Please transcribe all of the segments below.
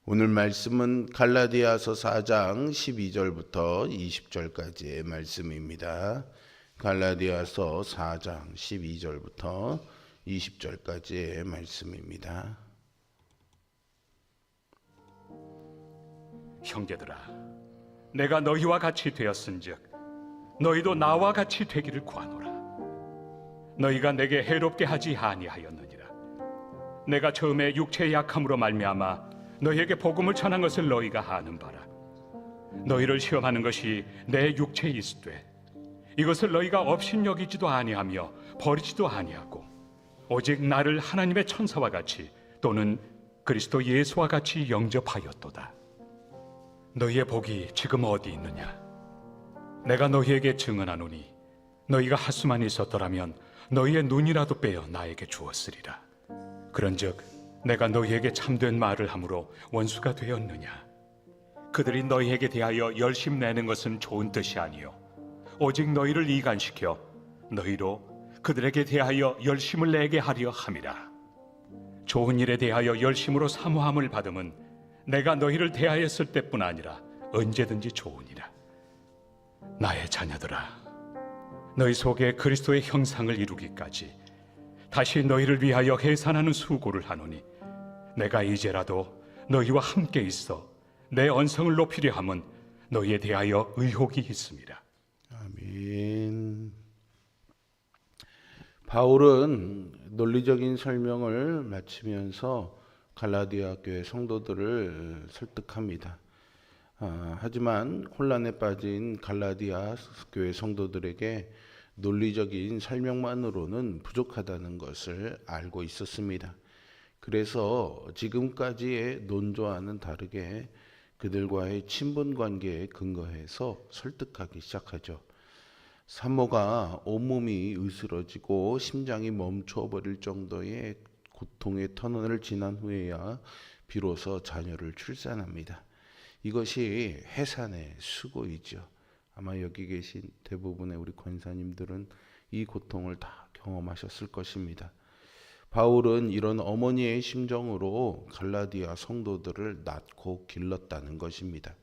오늘 말씀은 갈라디아서 4장 12절부터 20절까지의 말씀입니다. 갈라디아서 4장 12절부터 20절까지의 말씀입니다. 형제들아, 내가 너희와 같이 되었은즉 너희도 나와 같이 되기를 구하노라. 너희가 내게 해롭게 하지 아니하였느니라. 내가 처음에 육체의 약함으로 말미암아 너희에게 복음을 전한 것을 너희가 아는 바라. 너희를 시험하는 것이 내 육체에 있으되 이것을 너희가 업신여기지도 아니하며 버리지도 아니하고 오직 나를 하나님의 천사와 같이 또는 그리스도 예수와 같이 영접하였도다. 너희의 복이 지금 어디 있느냐? 내가 너희에게 증언하노니 너희가 할 수만 있었더라면 너희의 눈이라도 빼어 나에게 주었으리라. 그런즉 내가 너희에게 참된 말을 함으로 원수가 되었느냐? 그들이 너희에게 대하여 열심 내는 것은 좋은 뜻이 아니요 오직 너희를 이간시켜 너희로 그들에게 대하여 열심을 내게 하려 함이라. 좋은 일에 대하여 열심으로 사모함을 받음은 내가 너희를 대하였을 때뿐 아니라 언제든지 좋으니라. 나의 자녀들아, 너희 속에 그리스도의 형상을 이루기까지 다시 너희를 위하여 해산하는 수고를 하노니 내가 이제라도 너희와 함께 있어 내 언성을 높이려 함은 너희에 대하여 의혹이 있습니다. 아멘. 바울은 논리적인 설명을 마치면서 갈라디아 교회 성도들을 설득합니다. 하지만 혼란에 빠진 갈라디아 교회 성도들에게 논리적인 설명만으로는 부족하다는 것을 알고 있었습니다. 그래서 지금까지의 논조와는 다르게 그들과의 친분 관계에 근거해서 설득하기 시작하죠. 산모가 온몸이 으스러지고 심장이 멈춰버릴 정도의 고통의 터널을 지난 후에야 비로소 자녀를 출산합니다. 이것이 해산의 수고이죠. 아마 여기 계신 대부분의 우리 권사님들은 이 고통을 다 경험하셨을 것입니다. 바울은 이런 어머니의 심정으로 갈라디아 성도들을 낳고 길렀다는 것입니다.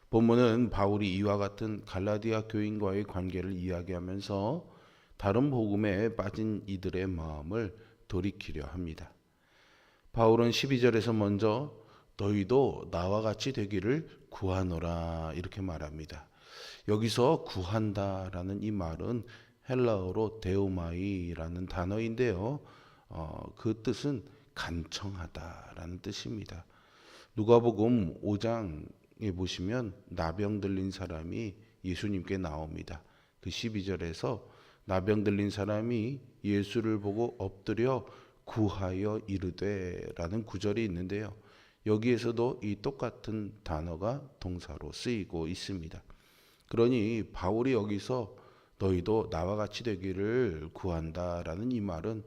본문은 바울이 이와 같은 갈라디아 교인과의 관계를 이야기하면서 다른 복음에 빠진 이들의 마음을 돌이키려 합니다. 바울은 12절에서 먼저 너희도 나와 같이 되기를 구하노라 이렇게 말합니다. 여기서 구한다라는 이 말은 헬라어로 데오마이라는 단어인데요. 그 뜻은 간청하다라는 뜻입니다. 누가복음 5장에 보시면 나병 들린 사람이 예수님께 나옵니다. 그 12절에서 나병 들린 사람이 예수를 보고 엎드려 구하여 이르되라는 구절이 있는데요. 여기에서도 이 똑같은 단어가 동사로 쓰이고 있습니다. 그러니 바울이 여기서 너희도 나와 같이 되기를 구한다라는 이 말은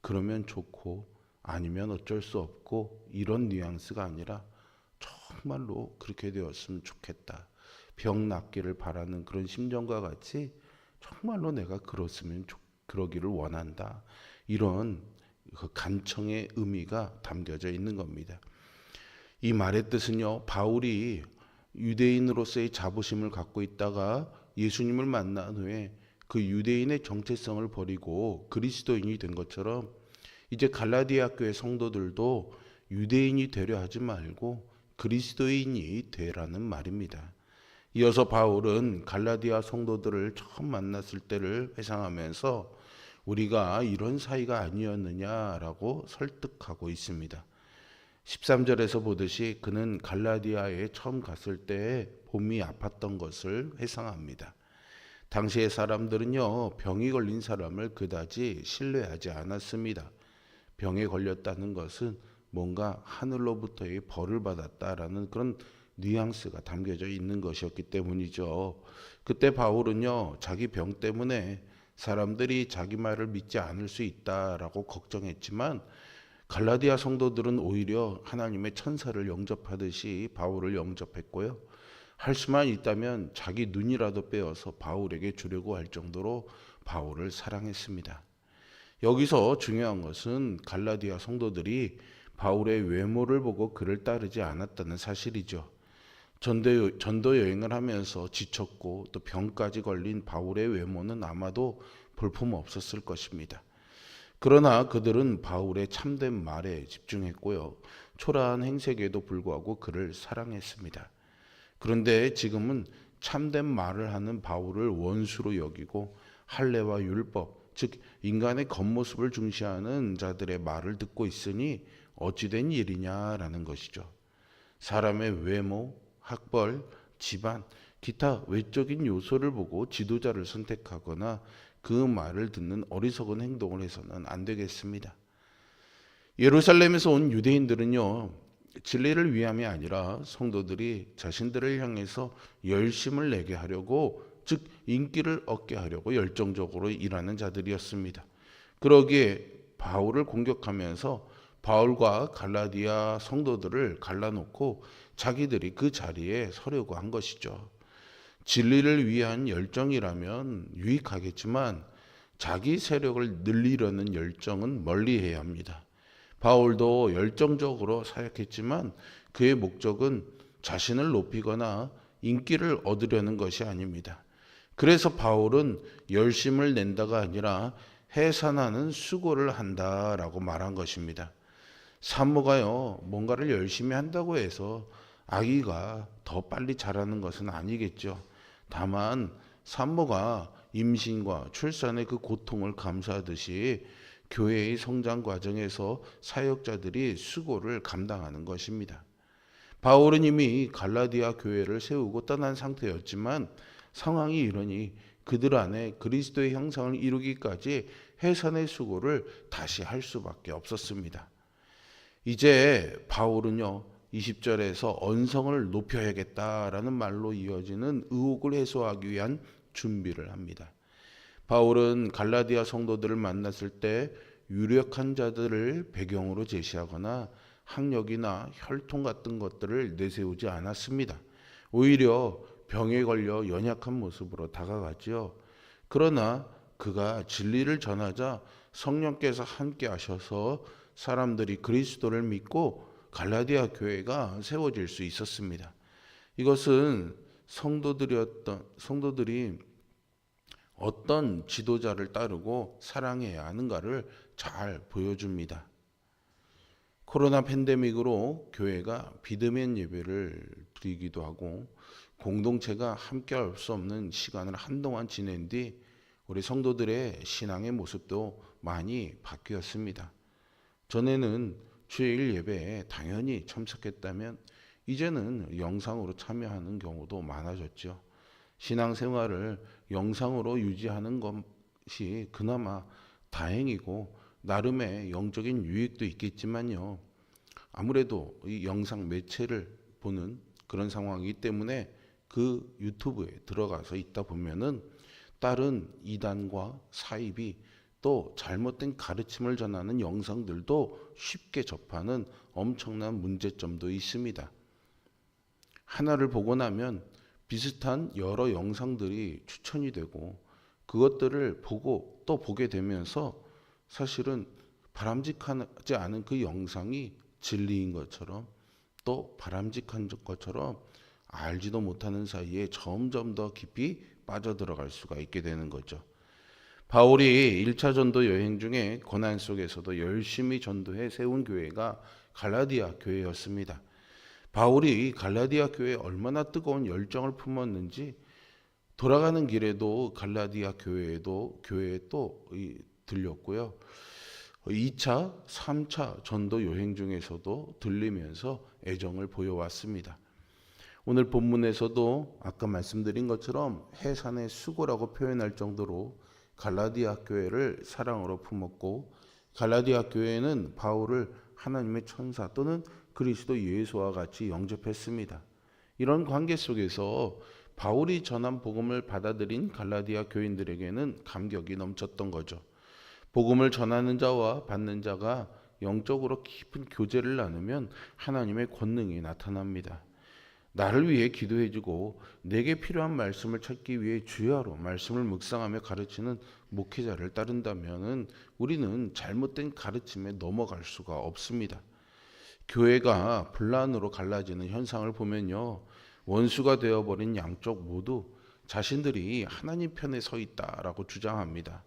그러면 좋고 아니면 어쩔 수 없고 이런 뉘앙스가 아니라 정말로 그렇게 되었으면 좋겠다. 병 낫기를 바라는 그런 심정과 같이 정말로 내가 그러기를 원한다. 이런 그 간청의 의미가 담겨져 있는 겁니다. 이 말의 뜻은요, 바울이 유대인으로서의 자부심을 갖고 있다가 예수님을 만난 후에 그 유대인의 정체성을 버리고 그리스도인이 된 것처럼 이제 갈라디아 교회 성도들도 유대인이 되려 하지 말고 그리스도인이 되라는 말입니다. 이어서 바울은 갈라디아 성도들을 처음 만났을 때를 회상하면서 우리가 이런 사이가 아니었느냐라고 설득하고 있습니다. 13절에서 보듯이 그는 갈라디아에 처음 갔을 때 몸이 아팠던 것을 회상합니다. 당시의 사람들은요, 병이 걸린 사람을 그다지 신뢰하지 않았습니다. 병에 걸렸다는 것은 뭔가 하늘로부터의 벌을 받았다라는 그런 뉘앙스가 담겨져 있는 것이었기 때문이죠. 그때 바울은요, 자기 병 때문에 사람들이 자기 말을 믿지 않을 수 있다라고 걱정했지만 갈라디아 성도들은 오히려 하나님의 천사를 영접하듯이 바울을 영접했고요. 할 수만 있다면 자기 눈이라도 빼어서 바울에게 주려고 할 정도로 바울을 사랑했습니다. 여기서 중요한 것은 갈라디아 성도들이 바울의 외모를 보고 그를 따르지 않았다는 사실이죠. 전도 여행을 하면서 지쳤고 또 병까지 걸린 바울의 외모는 아마도 볼품 없었을 것입니다. 그러나 그들은 바울의 참된 말에 집중했고요. 초라한 행색에도 불구하고 그를 사랑했습니다. 그런데 지금은 참된 말을 하는 바울을 원수로 여기고 할례와 율법, 즉 인간의 겉모습을 중시하는 자들의 말을 듣고 있으니 어찌된 일이냐라는 것이죠. 사람의 외모, 학벌, 집안, 기타 외적인 요소를 보고 지도자를 선택하거나 그 말을 듣는 어리석은 행동을 해서는 안 되겠습니다. 예루살렘에서 온 유대인들은요, 진리를 위함이 아니라 성도들이 자신들을 향해서 열심을 내게 하려고, 즉 인기를 얻게 하려고 열정적으로 일하는 자들이었습니다. 그러기에 바울을 공격하면서 바울과 갈라디아 성도들을 갈라놓고 자기들이 그 자리에 서려고 한 것이죠. 진리를 위한 열정이라면 유익하겠지만 자기 세력을 늘리려는 열정은 멀리해야 합니다. 바울도 열정적으로 사역했지만 그의 목적은 자신을 높이거나 인기를 얻으려는 것이 아닙니다. 그래서 바울은 열심을 낸다가 아니라 해산하는 수고를 한다라고 말한 것입니다. 산모가요, 뭔가를 열심히 한다고 해서 아기가 더 빨리 자라는 것은 아니겠죠. 다만 산모가 임신과 출산의 그 고통을 감수하듯이 교회의 성장 과정에서 사역자들이 수고를 감당하는 것입니다. 바울은 이미 갈라디아 교회를 세우고 떠난 상태였지만 상황이 이러니 그들 안에 그리스도의 형상을 이루기까지 해산의 수고를 다시 할 수밖에 없었습니다. 이제 바울은요, 20절에서 언성을 높여야겠다라는 말로 이어지는 의혹을 해소하기 위한 준비를 합니다. 바울은 갈라디아 성도들을 만났을 때 유력한 자들을 배경으로 제시하거나 학력이나 혈통 같은 것들을 내세우지 않았습니다. 오히려 병에 걸려 연약한 모습으로 다가갔지요. 그러나 그가 진리를 전하자 성령께서 함께 하셔서 사람들이 그리스도를 믿고 갈라디아 교회가 세워질 수 있었습니다. 이것은 성도들이 어떤 지도자를 따르고 사랑해야 하는가를 잘 보여줍니다. 코로나 팬데믹으로 교회가 비대면 예배를 드리기도 하고 공동체가 함께할 수 없는 시간을 한동안 지낸 뒤 우리 성도들의 신앙의 모습도 많이 바뀌었습니다. 전에는 주일 예배에 당연히 참석했다면 이제는 영상으로 참여하는 경우도 많아졌죠. 신앙생활을 영상으로 유지하는 것이 그나마 다행이고 나름의 영적인 유익도 있겠지만요. 아무래도 이 영상 매체를 보는 그런 상황이기 때문에 그 유튜브에 들어가서 있다 보면은 다른 이단과 사입이 또 잘못된 가르침을 전하는 영상들도 쉽게 접하는 엄청난 문제점도 있습니다. 하나를 보고 나면 비슷한 여러 영상들이 추천이 되고 그것들을 보고 또 보게 되면서 사실은 바람직하지 않은 그 영상이 진리인 것처럼 또 바람직한 것처럼 알지도 못하는 사이에 점점 더 깊이 빠져들어갈 수가 있게 되는 거죠. 바울이 1차 전도 여행 중에 고난 속에서도 열심히 전도해 세운 교회가 갈라디아 교회였습니다. 바울이 갈라디아 교회에 얼마나 뜨거운 열정을 품었는지 돌아가는 길에도 갈라디아 교회에 또 들렸고요. 2차, 3차 전도 여행 중에서도 들리면서 애정을 보여왔습니다. 오늘 본문에서도 아까 말씀드린 것처럼 해산의 수고라고 표현할 정도로 갈라디아 교회를 사랑으로 품었고 갈라디아 교회는 바울을 하나님의 천사 또는 그리스도 예수와 같이 영접했습니다. 이런 관계 속에서 바울이 전한 복음을 받아들인 갈라디아 교인들에게는 감격이 넘쳤던 거죠. 복음을 전하는 자와 받는 자가 영적으로 깊은 교제를 나누면 하나님의 권능이 나타납니다. 나를 위해 기도해주고 내게 필요한 말씀을 찾기 위해 주야로 말씀을 묵상하며 가르치는 목회자를 따른다면 우리는 잘못된 가르침에 넘어갈 수가 없습니다. 교회가 분란으로 갈라지는 현상을 보면요, 원수가 되어버린 양쪽 모두 자신들이 하나님 편에 서 있다라고 주장합니다.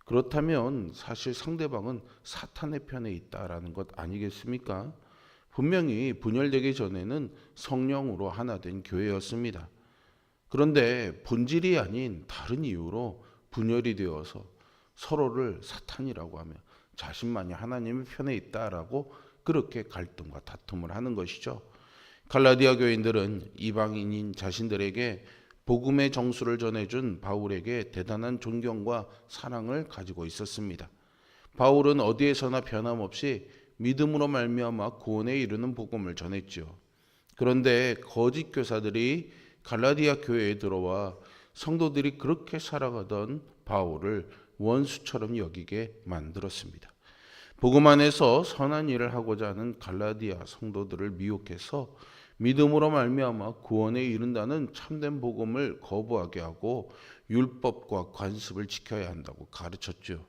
그렇다면 사실 상대방은 사탄의 편에 있다라는 것 아니겠습니까? 분명히 분열되기 전에는 성령으로 하나 된 교회였습니다. 그런데 본질이 아닌 다른 이유로 분열이 되어서 서로를 사탄이라고 하며 자신만이 하나님의 편에 있다라고 그렇게 갈등과 다툼을 하는 것이죠. 갈라디아 교인들은 이방인인 자신들에게 복음의 정수를 전해준 바울에게 대단한 존경과 사랑을 가지고 있었습니다. 바울은 어디에서나 변함없이 믿음으로 말미암아 구원에 이르는 복음을 전했지요. 그런데 거짓 교사들이 갈라디아 교회에 들어와 성도들이 그렇게 살아가던 바울을 원수처럼 여기게 만들었습니다. 복음 안에서 선한 일을 하고자 하는 갈라디아 성도들을 미혹해서 믿음으로 말미암아 구원에 이른다는 참된 복음을 거부하게 하고 율법과 관습을 지켜야 한다고 가르쳤죠.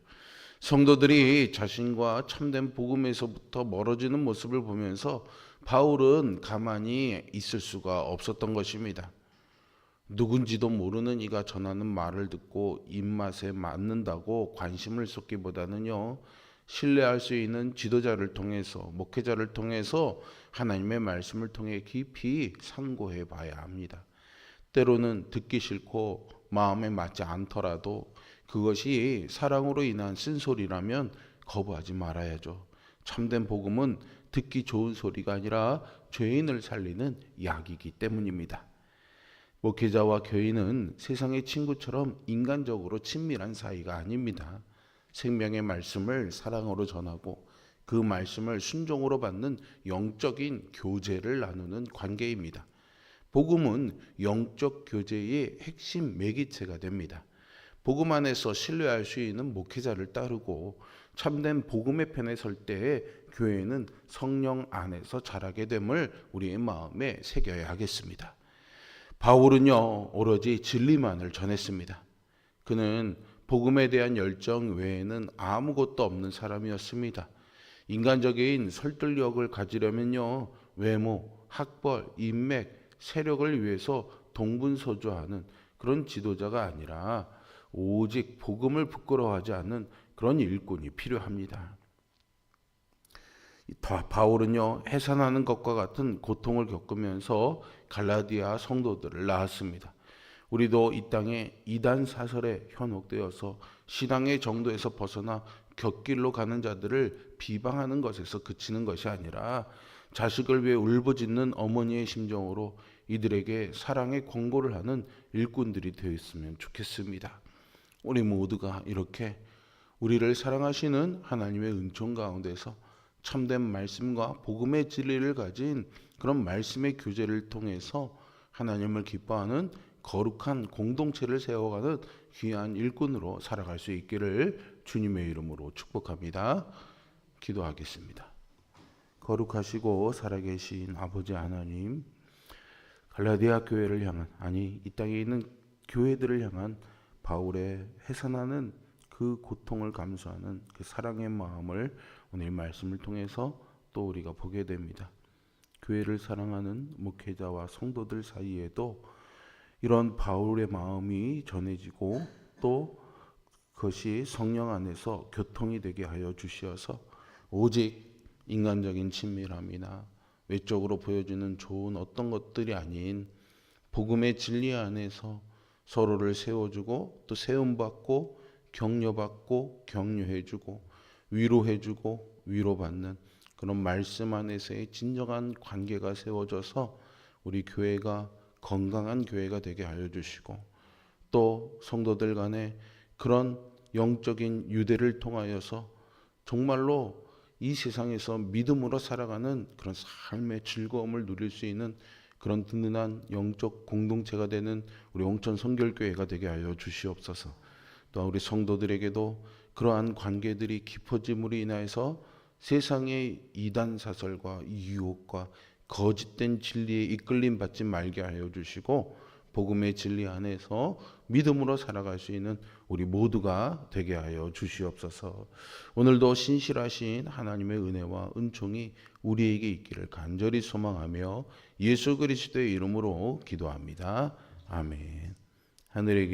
성도들이 자신과 참된 복음에서부터 멀어지는 모습을 보면서 바울은 가만히 있을 수가 없었던 것입니다. 누군지도 모르는 이가 전하는 말을 듣고 입맛에 맞는다고 관심을 쏟기보다는요, 신뢰할 수 있는 지도자를 통해서, 목회자를 통해서 하나님의 말씀을 통해 깊이 상고해 봐야 합니다. 때로는 듣기 싫고 마음에 맞지 않더라도 그것이 사랑으로 인한 쓴소리라면 거부하지 말아야죠. 참된 복음은 듣기 좋은 소리가 아니라 죄인을 살리는 약이기 때문입니다. 목회자와 교인은 세상의 친구처럼 인간적으로 친밀한 사이가 아닙니다. 생명의 말씀을 사랑으로 전하고 그 말씀을 순종으로 받는 영적인 교제를 나누는 관계입니다. 복음은 영적 교제의 핵심 매개체가 됩니다. 복음 안에서 신뢰할 수 있는 목회자를 따르고 참된 복음의 편에 설 때에 교회는 성령 안에서 자라게 됨을 우리의 마음에 새겨야 하겠습니다. 바울은요, 오로지 진리만을 전했습니다. 그는 복음에 대한 열정 외에는 아무것도 없는 사람이었습니다. 인간적인 설득력을 가지려면요, 외모, 학벌, 인맥, 세력을 위해서 동분서주하는 그런 지도자가 아니라 오직 복음을 부끄러워하지 않는 그런 일꾼이 필요합니다. 바울은요, 해산하는 것과 같은 고통을 겪으면서 갈라디아 성도들을 낳았습니다. 우리도 이 땅에 이단 사설에 현혹되어서 신앙의 정도에서 벗어나 곁길로 가는 자들을 비방하는 것에서 그치는 것이 아니라 자식을 위해 울부짖는 어머니의 심정으로 이들에게 사랑의 권고를 하는 일꾼들이 되어 있으면 좋겠습니다. 우리 모두가 이렇게 우리를 사랑하시는 하나님의 은총 가운데서 참된 말씀과 복음의 진리를 가진 그런 말씀의 교제를 통해서 하나님을 기뻐하는 거룩한 공동체를 세워가는 귀한 일꾼으로 살아갈 수 있기를 주님의 이름으로 축복합니다. 기도하겠습니다. 거룩하시고 살아계신 아버지 하나님, 갈라디아 교회를 향한, 아니 이 땅에 있는 교회들을 향한 바울의 해산하는 그 고통을 감수하는 그 사랑의 마음을 오늘 말씀을 통해서 또 우리가 보게 됩니다. 교회를 사랑하는 목회자와 성도들 사이에도 이런 바울의 마음이 전해지고 또 그것이 성령 안에서 교통이 되게 하여 주시어서 오직 인간적인 친밀함이나 외적으로 보여주는 좋은 어떤 것들이 아닌 복음의 진리 안에서 서로를 세워주고 또 세움받고 격려받고 격려해주고 위로해주고 위로받는 그런 말씀 안에서의 진정한 관계가 세워져서 우리 교회가 건강한 교회가 되게 하여 주시고 또 성도들 간에 그런 영적인 유대를 통하여서 정말로 이 세상에서 믿음으로 살아가는 그런 삶의 즐거움을 누릴 수 있는 그런 든든한 영적 공동체가 되는 우리 홍천 성결교회가 되게 하여 주시옵소서. 또 우리 성도들에게도 그러한 관계들이 깊어짐으로 인하여서 세상의 이단 사설과 유혹과 거짓된 진리에 이끌림 받지 말게 하여 주시고 복음의 진리 안에서 믿음으로 살아갈 수 있는 우리 모두가 되게 하여 주시옵소서. 오늘도 신실하신 하나님의 은혜와 은총이 우리에게 있기를 간절히 소망하며 예수 그리스도의 이름으로 기도합니다. 아멘. 하늘에